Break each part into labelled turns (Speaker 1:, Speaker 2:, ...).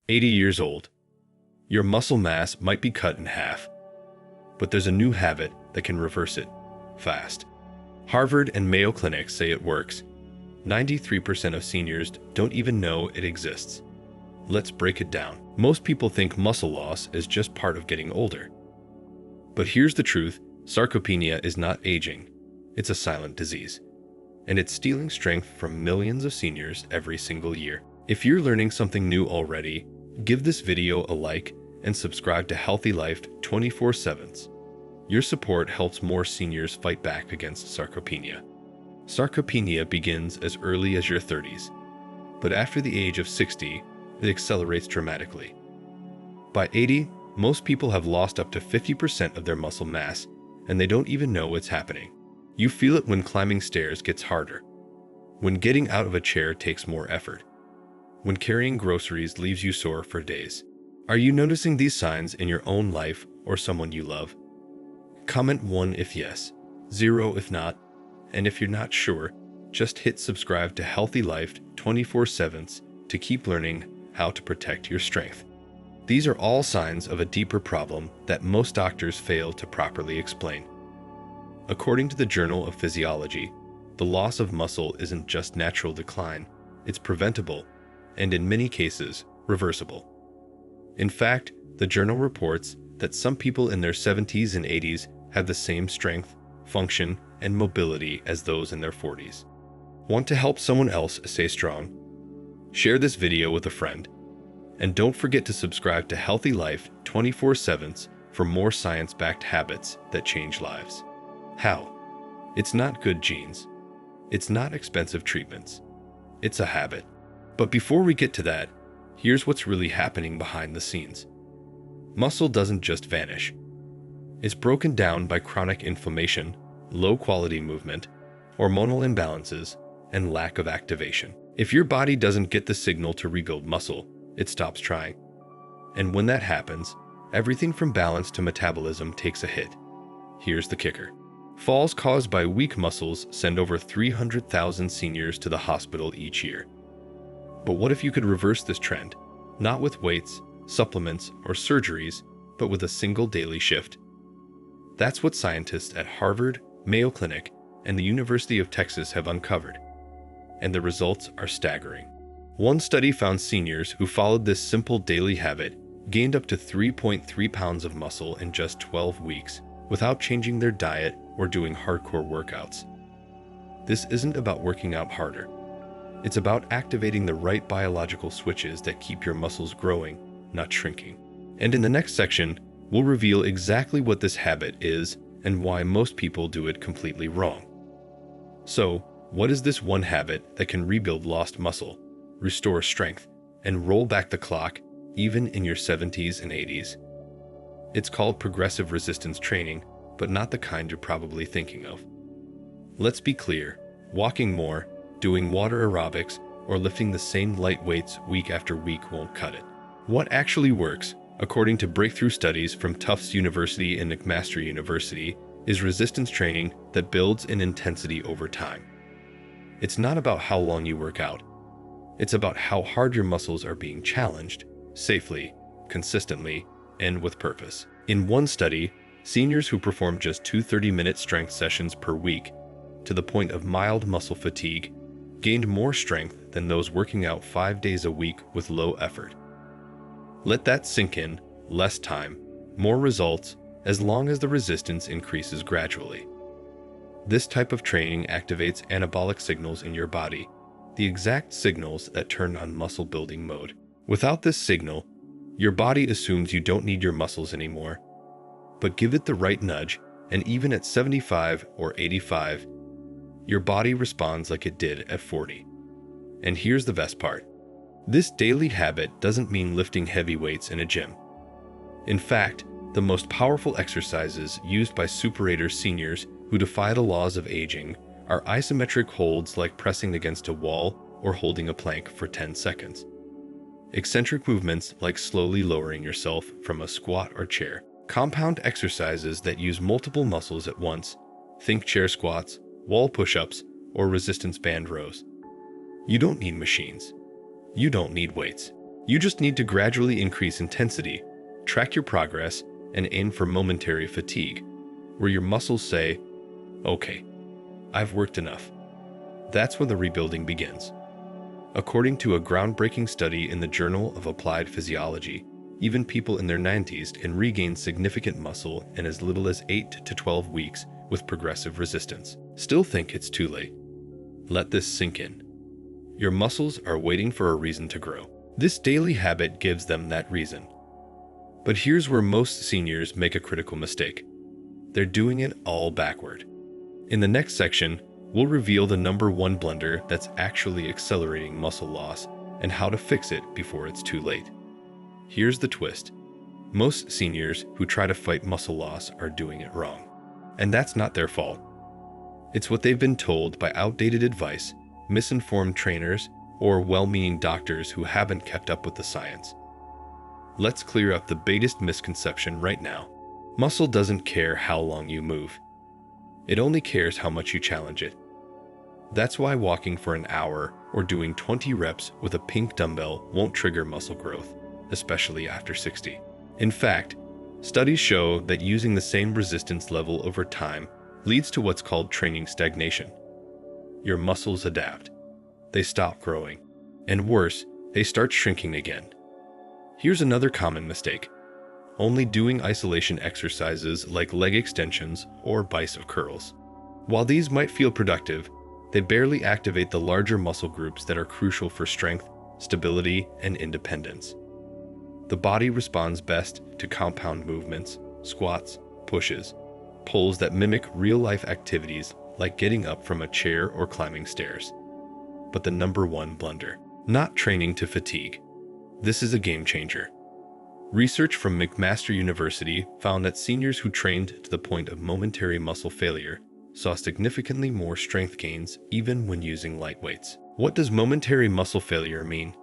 Speaker 1: 80 years old. Your muscle mass might be cut in half, but there's a new habit that can reverse it fast. Harvard and Mayo Clinic say it works. 93% of seniors don't even know it exists. Let's break it down. Most people think muscle loss is just part of getting older. But here's the truth: sarcopenia is not aging. It's a silent disease, and it's stealing strength from millions of seniors every single year. If you're learning something new already, give this video a like and subscribe to Healthy Life 24/7. Your support helps more seniors fight back against sarcopenia. Sarcopenia begins as early as your 30s, but after the age of 60, it accelerates dramatically. By 80, most people have lost up to 50% of their muscle mass, and they don't even know what's happening. You feel it when climbing stairs gets harder, when getting out of a chair takes more effort, when carrying groceries leaves you sore for days. Are you noticing these signs in your own life or someone you love? Comment 1 if yes, 0 if not, and if you're not sure, just hit subscribe to Healthy Life 24/7 to keep learning how to protect your strength. These are all signs of a deeper problem that most doctors fail to properly explain. According to the Journal of Physiology, the loss of muscle isn't just natural decline, it's preventable, and in many cases, reversible. In fact, the journal reports that some people in their 70s and 80s have the same strength, function, and mobility as those in their 40s. Want to help someone else stay strong? Share this video with a friend. And don't forget to subscribe to Healthy Life 24/7 for more science-backed habits that change lives. How? It's not good genes. It's not expensive treatments. It's a habit. But before we get to that, here's what's really happening behind the scenes. Muscle doesn't just vanish. It's broken down by chronic inflammation, low-quality movement, hormonal imbalances, and lack of activation. If your body doesn't get the signal to rebuild muscle, it stops trying. And when that happens, everything from balance to metabolism takes a hit. Here's the kicker. Falls caused by weak muscles send over 300,000 seniors to the hospital each year. But what if you could reverse this trend? Not with weights, supplements, or surgeries, but with a single daily shift. That's what scientists at Harvard, Mayo Clinic, and the University of Texas have uncovered. And the results are staggering. One study found seniors who followed this simple daily habit gained up to 3.3 pounds of muscle in just 12 weeks without changing their diet or doing hardcore workouts. This isn't about working out harder. It's about activating the right biological switches that keep your muscles growing, not shrinking. And in the next section, we'll reveal exactly what this habit is and why most people do it completely wrong. So, what is this one habit that can rebuild lost muscle, restore strength, and roll back the clock even in your 70s and 80s? It's called progressive resistance training, but not the kind you're probably thinking of. Let's be clear, walking more, doing water aerobics, or lifting the same light weights week after week won't cut it. What actually works, according to breakthrough studies from Tufts University and McMaster University, is resistance training that builds in intensity over time. It's not about how long you work out. It's about how hard your muscles are being challenged, safely, consistently, and with purpose. In one study, seniors who performed just 2 30-minute strength sessions per week, to the point of mild muscle fatigue, gained more strength than those working out 5 days a week with low effort. Let that sink in. Less time, more results, as long as the resistance increases gradually. This type of training activates anabolic signals in your body, the exact signals that turn on muscle building mode. Without this signal, your body assumes you don't need your muscles anymore. But give it the right nudge, and even at 75 or 85, your body responds like it did at 40. And here's the best part. This daily habit doesn't mean lifting heavy weights in a gym. In fact, the most powerful exercises used by Super-Agers seniors who defy the laws of aging are isometric holds like pressing against a wall or holding a plank for 10 seconds. Eccentric movements like slowly lowering yourself from a squat or chair. Compound exercises that use multiple muscles at once. Think chair squats, wall push-ups, or resistance band rows. You don't need machines. You don't need weights. You just need to gradually increase intensity, track your progress, and aim for momentary fatigue, where your muscles say, "Okay, I've worked enough." That's when the rebuilding begins. According to a groundbreaking study in the Journal of Applied Physiology, even people in their 90s can regain significant muscle in as little as 8 to 12 weeks with progressive resistance. Still think it's too late? Let this sink in. Your muscles are waiting for a reason to grow. This daily habit gives them that reason. But here's where most seniors make a critical mistake. They're doing it all backward. In the next section, we'll reveal the number one blunder that's actually accelerating muscle loss and how to fix it before it's too late. Here's the twist. Most seniors who try to fight muscle loss are doing it wrong. And that's not their fault. It's what they've been told by outdated advice, misinformed trainers, or well-meaning doctors who haven't kept up with the science. Let's clear up the biggest misconception right now. Muscle doesn't care how long you move. It only cares how much you challenge it. That's why walking for an hour or doing 20 reps with a pink dumbbell won't trigger muscle growth, especially after 60. In fact, studies show that using the same resistance level over time leads to what's called training stagnation. Your muscles adapt. They stop growing. And worse, they start shrinking again. Here's another common mistake. Only doing isolation exercises like leg extensions or bicep curls. While these might feel productive, they barely activate the larger muscle groups that are crucial for strength, stability, and independence. The body responds best to compound movements, squats, pushes, pulls that mimic real-life activities like getting up from a chair or climbing stairs. But the number one blunder, not training to fatigue. This is a game changer. Research from McMaster University found that seniors who trained to the point of momentary muscle failure saw significantly more strength gains even when using light weights. What does momentary muscle failure mean?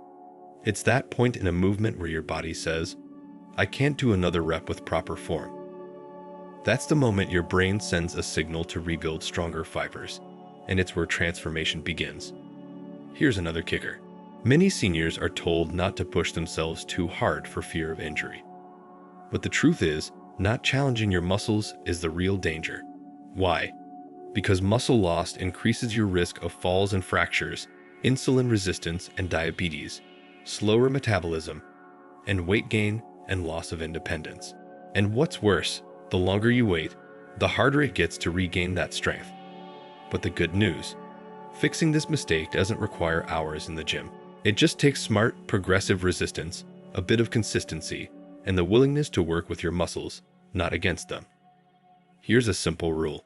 Speaker 1: It's that point in a movement where your body says, "I can't do another rep with proper form." That's the moment your brain sends a signal to rebuild stronger fibers, and it's where transformation begins. Here's another kicker. Many seniors are told not to push themselves too hard for fear of injury. But the truth is, not challenging your muscles is the real danger. Why? Because muscle loss increases your risk of falls and fractures, insulin resistance and diabetes, slower metabolism, and weight gain and loss of independence. And what's worse, the longer you wait, the harder it gets to regain that strength. But the good news, fixing this mistake doesn't require hours in the gym. It just takes smart, progressive resistance, a bit of consistency, and the willingness to work with your muscles, not against them. Here's a simple rule.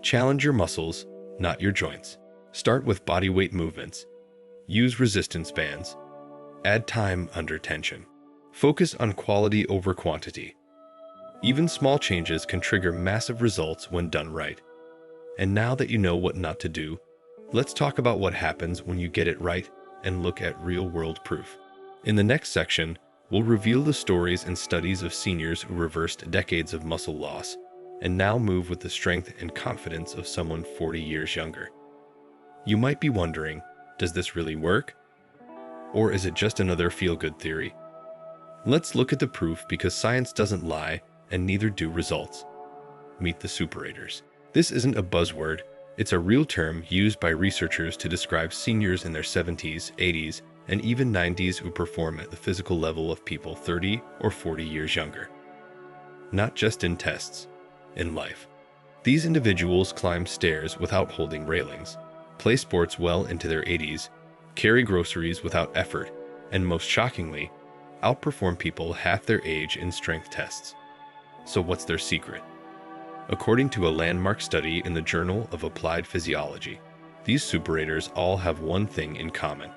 Speaker 1: Challenge your muscles, not your joints. Start with body weight movements. Use resistance bands. Add time under tension. Focus on quality over quantity. Even small changes can trigger massive results when done right. And now that you know what not to do, let's talk about what happens when you get it right and look at real-world proof. In the next section, we'll reveal the stories and studies of seniors who reversed decades of muscle loss and now move with the strength and confidence of someone 40 years younger. You might be wondering, does this really work? Or is it just another feel-good theory? Let's look at the proof because science doesn't lie and neither do results. Meet the Super-Agers. This isn't a buzzword. It's a real term used by researchers to describe seniors in their 70s, 80s, and even 90s who perform at the physical level of people 30 or 40 years younger. Not just in tests, in life. These individuals climb stairs without holding railings, play sports well into their 80s, carry groceries without effort, and most shockingly, outperform people half their age in strength tests. So what's their secret? According to a landmark study in the Journal of Applied Physiology, these Super-Agers all have one thing in common.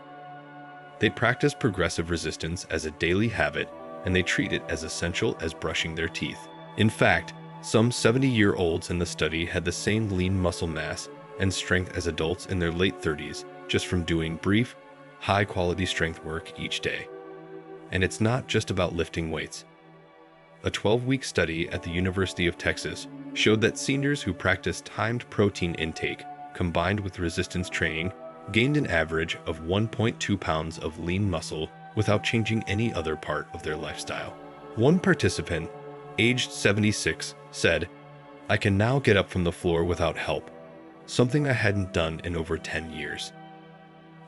Speaker 1: They practice progressive resistance as a daily habit, and they treat it as essential as brushing their teeth. In fact, some 70-year-olds in the study had the same lean muscle mass and strength as adults in their late 30s just from doing brief, high-quality strength work each day. And it's not just about lifting weights. A 12-week study at the University of Texas showed that seniors who practiced timed protein intake combined with resistance training gained an average of 1.2 pounds of lean muscle without changing any other part of their lifestyle. One participant, aged 76, said, "I can now get up from the floor without help, something I hadn't done in over 10 years."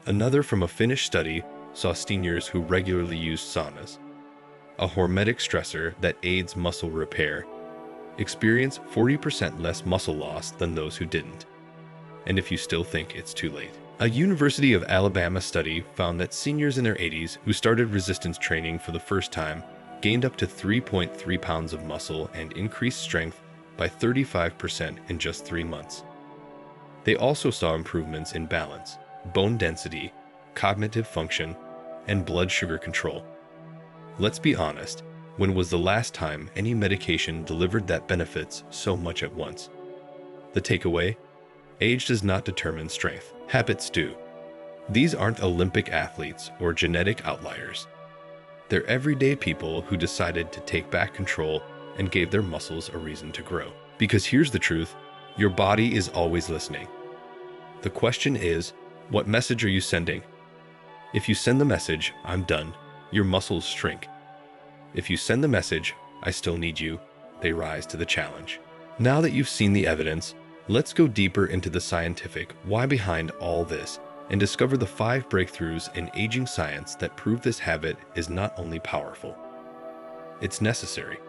Speaker 1: Another from a Finnish study saw seniors who regularly used saunas, a hormetic stressor that aids muscle repair, experience 40% less muscle loss than those who didn't. And if you still think it's too late. A University of Alabama study found that seniors in their 80s who started resistance training for the first time gained up to 3.3 pounds of muscle and increased strength by 35% in just 3 months. They also saw improvements in balance, bone density, cognitive function, and blood sugar control. Let's be honest, when was the last time any medication delivered that benefits so much at once? The takeaway? Age does not determine strength. Habits do. These aren't Olympic athletes or genetic outliers. They're everyday people who decided to take back control and gave their muscles a reason to grow. Because here's the truth, your body is always listening. The question is, what message are you sending? If you send the message, "I'm done," your muscles shrink. If you send the message, "I still need you," they rise to the challenge. Now that you've seen the evidence, let's go deeper into the scientific why behind all this and discover the 5 breakthroughs in aging science that prove this habit is not only powerful, it's necessary.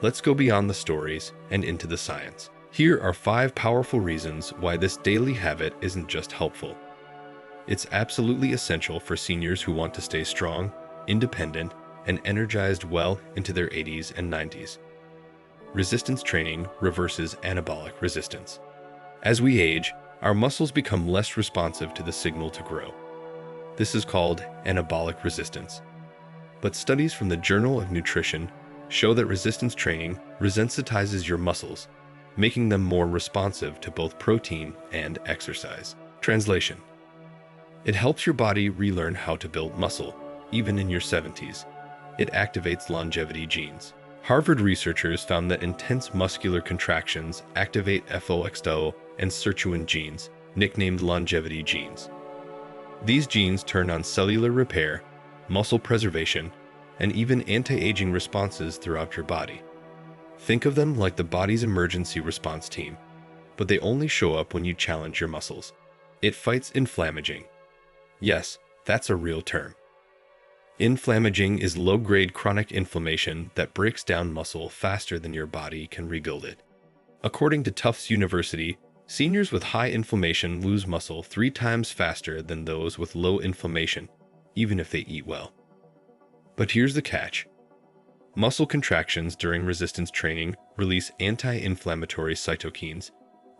Speaker 1: Let's go beyond the stories and into the science. Here are 5 powerful reasons why this daily habit isn't just helpful. It's absolutely essential for seniors who want to stay strong, independent, and energized well into their 80s and 90s. Resistance training reverses anabolic resistance. As we age, our muscles become less responsive to the signal to grow. This is called anabolic resistance. But studies from the Journal of Nutrition show that resistance training resensitizes your muscles, making them more responsive to both protein and exercise. Translation: it helps your body relearn how to build muscle, even in your 70s. It activates longevity genes. Harvard researchers found that intense muscular contractions activate FOXO and sirtuin genes, nicknamed longevity genes. These genes turn on cellular repair, muscle preservation, and even anti-aging responses throughout your body. Think of them like the body's emergency response team, but they only show up when you challenge your muscles. It fights inflammaging. Yes, that's a real term. Inflammaging is low-grade chronic inflammation that breaks down muscle faster than your body can rebuild it. According to Tufts University, seniors with high inflammation lose muscle 3 times faster than those with low inflammation, even if they eat well. But here's the catch. Muscle contractions during resistance training release anti-inflammatory cytokines,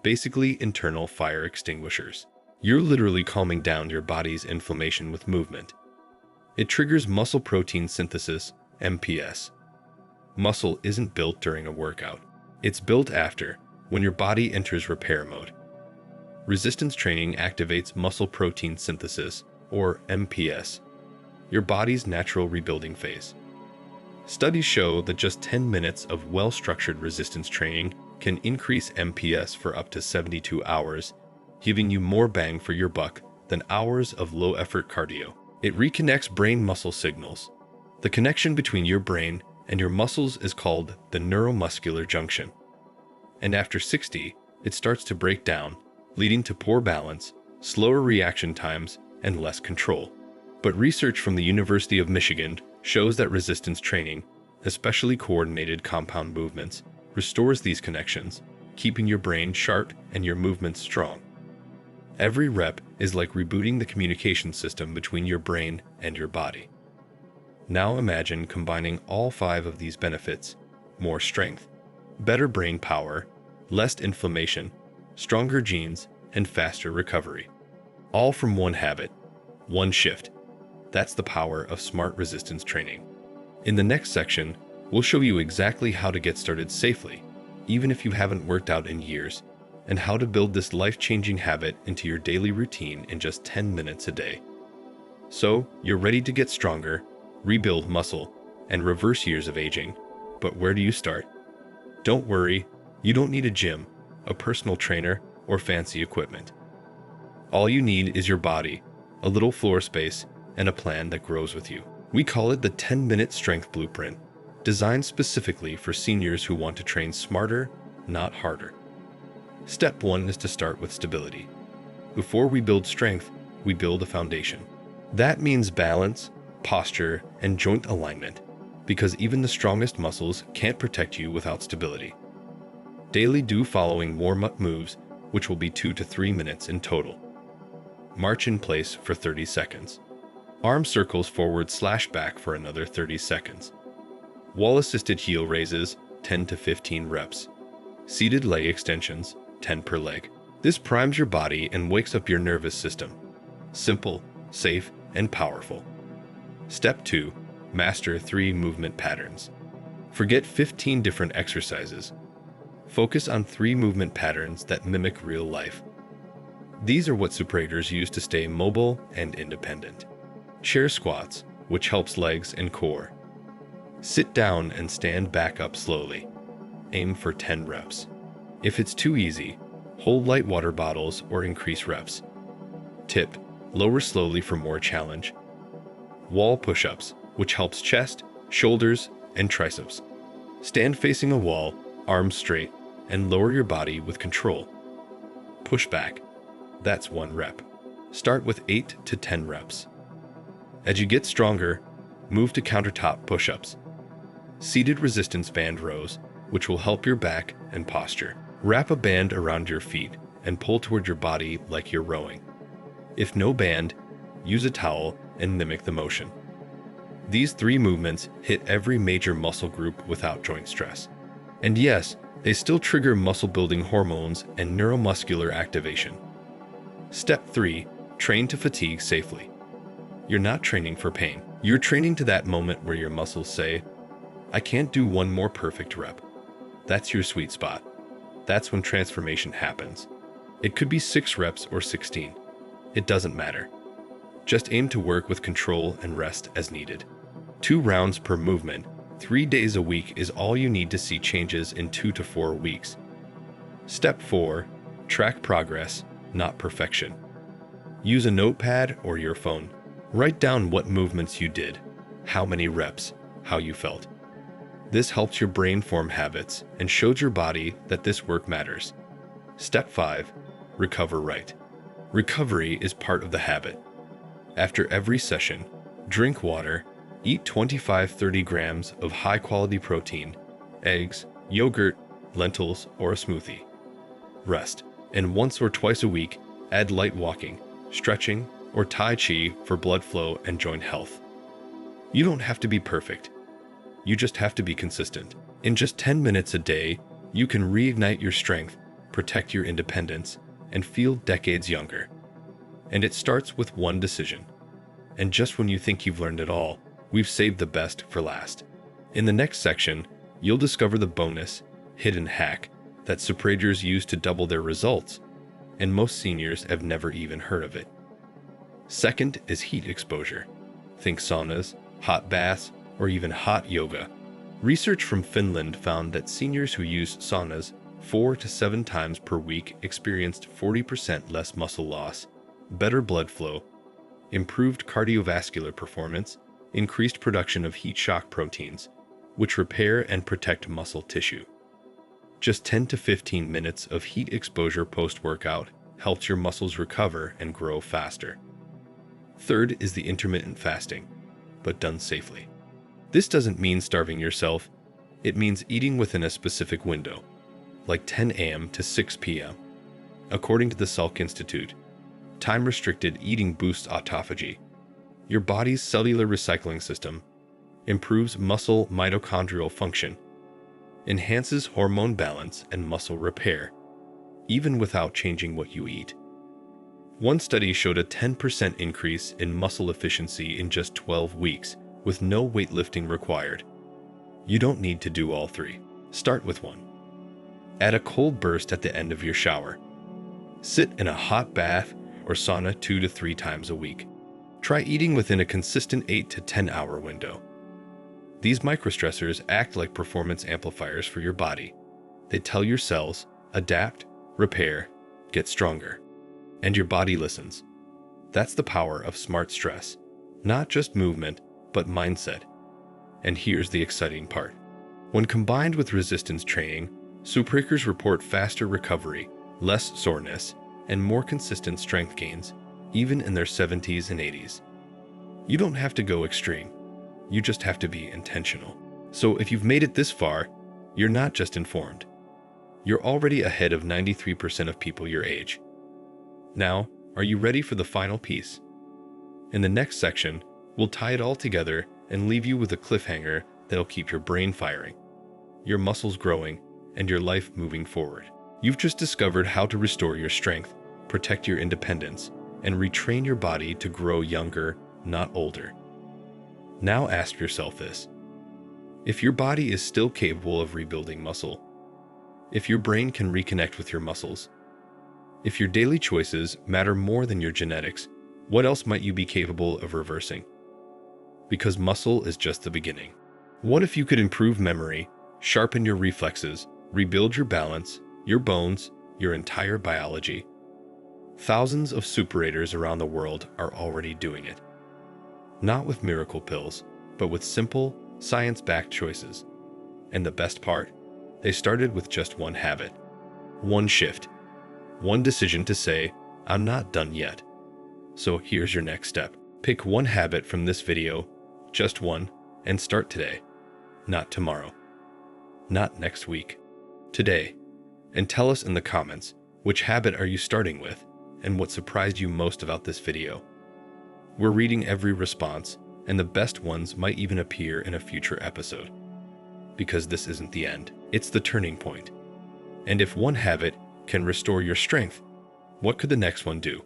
Speaker 1: basically internal fire extinguishers. You're literally calming down your body's inflammation with movement. It triggers muscle protein synthesis, MPS. Muscle isn't built during a workout. It's built after, when your body enters repair mode. Resistance training activates muscle protein synthesis, or MPS, your body's natural rebuilding phase. Studies show that just 10 minutes of well-structured resistance training can increase MPS for up to 72 hours, giving you more bang for your buck than hours of low-effort cardio. It reconnects brain-muscle signals. The connection between your brain and your muscles is called the neuromuscular junction. And after 60, it starts to break down, leading to poor balance, slower reaction times, and less control. But research from the University of Michigan shows that resistance training, especially coordinated compound movements, restores these connections, keeping your brain sharp and your movements strong. Every rep is like rebooting the communication system between your brain and your body. Now imagine combining all 5 of these benefits: more strength, better brain power, less inflammation, stronger genes, and faster recovery. All from one habit, one shift. That's the power of smart resistance training. In the next section, we'll show you exactly how to get started safely, even if you haven't worked out in years, and how to build this life-changing habit into your daily routine in just 10 minutes a day. So, you're ready to get stronger, rebuild muscle, and reverse years of aging. But where do you start? Don't worry, you don't need a gym, a personal trainer, or fancy equipment. All you need is your body, a little floor space, and a plan that grows with you. We call it the 10-minute strength blueprint, designed specifically for seniors who want to train smarter, not harder. Step 1 is to start with stability. Before we build strength, we build a foundation. That means balance, posture, and joint alignment, because even the strongest muscles can't protect you without stability. Daily do following warm-up moves, which will be 2 to 3 minutes in total. March in place for 30 seconds. Arm circles forward/back for another 30 seconds. Wall-assisted heel raises, 10 to 15 reps. Seated leg extensions, 10 per leg. This primes your body and wakes up your nervous system. Simple, safe, and powerful. Step 2. Master 3 movement patterns. Forget 15 different exercises. Focus on 3 movement patterns that mimic real life. These are what Super-Agers use to stay mobile and independent. Chair squats, which helps legs and core. Sit down and stand back up slowly. Aim for 10 reps. If it's too easy, hold light water bottles or increase reps. Tip: lower slowly for more challenge. Wall push-ups, which helps chest, shoulders, and triceps. Stand facing a wall, arms straight, and lower your body with control. Push back. That's 1 rep. Start with 8 to 10 reps. As you get stronger, move to countertop push-ups. Seated resistance band rows, which will help your back and posture. Wrap a band around your feet and pull toward your body like you're rowing. If no band, use a towel and mimic the motion. These 3 movements hit every major muscle group without joint stress. And yes, they still trigger muscle-building hormones and neuromuscular activation. Step 3. Train to fatigue safely. You're not training for pain. You're training to that moment where your muscles say, "I can't do one more perfect rep." That's your sweet spot. That's when transformation happens. It could be 6 reps or 16. It doesn't matter. Just aim to work with control and rest as needed. 2 rounds per movement, 3 days a week is all you need to see changes in 2 to 4 weeks. Step 4. Track progress, not perfection. Use a notepad or your phone. Write down what movements you did, how many reps, how you felt. This helps your brain form habits and shows your body that this work matters. Step 5. Recover right. Recovery is part of the habit. After every session, drink water, eat 25-30 grams of high-quality protein, eggs, yogurt, lentils, or a smoothie. Rest, and once or twice a week, add light walking, stretching, or Tai Chi for blood flow and joint health. You don't have to be perfect. You just have to be consistent. In just 10 minutes a day, you can reignite your strength, protect your independence, and feel decades younger. And it starts with one decision. And just when you think you've learned it all, we've saved the best for last. In the next section, you'll discover the bonus, hidden hack that Super-Agers use to double their results, and most seniors have never even heard of it. Second is heat exposure. Think saunas, hot baths, or even hot yoga. Research from Finland found that seniors who used saunas 4 to 7 times per week experienced 40% less muscle loss, better blood flow, improved cardiovascular performance, increased production of heat shock proteins, which repair and protect muscle tissue. Just 10 to 15 minutes of heat exposure post-workout helps your muscles recover and grow faster. Third is the intermittent fasting, but done safely. This doesn't mean starving yourself. It means eating within a specific window, like 10 a.m. to 6 p.m. According to the Salk Institute, time-restricted eating boosts autophagy, your body's cellular recycling system, improves muscle mitochondrial function, enhances hormone balance and muscle repair, even without changing what you eat. One study showed a 10% increase in muscle efficiency in just 12 weeks, with no weightlifting required. You don't need to do all 3. Start with 1. Add a cold burst at the end of your shower. Sit in a hot bath or sauna 2 to 3 times a week. Try eating within a consistent 8 to 10 hour window. These microstressors act like performance amplifiers for your body. They tell your cells, adapt, repair, get stronger. And your body listens. That's the power of smart stress. Not just movement, but mindset. And here's the exciting part. When combined with resistance training, Super-Agers report faster recovery, less soreness, and more consistent strength gains, even in their 70s and 80s. You don't have to go extreme. You just have to be intentional. So if you've made it this far, you're not just informed. You're already ahead of 93% of people your age. Now, are you ready for the final piece? In the next section, we'll tie it all together and leave you with a cliffhanger that'll keep your brain firing, your muscles growing, and your life moving forward. You've just discovered how to restore your strength, protect your independence, and retrain your body to grow younger, not older. Now ask yourself this. If your body is still capable of rebuilding muscle, if your brain can reconnect with your muscles, if your daily choices matter more than your genetics, what else might you be capable of reversing? Because muscle is just the beginning. What if you could improve memory, sharpen your reflexes, rebuild your balance, your bones, your entire biology? Thousands of Super-Agers around the world are already doing it. Not with miracle pills, but with simple, science-backed choices. And the best part, they started with just one habit, one shift, one decision to say, I'm not done yet. So here's your next step. Pick one habit from this video, just one, and start today. Not tomorrow. Not next week. Today. And tell us in the comments, which habit are you starting with, and what surprised you most about this video. We're reading every response, and the best ones might even appear in a future episode. Because this isn't the end, it's the turning point. And if one habit can restore your strength, what could the next one do?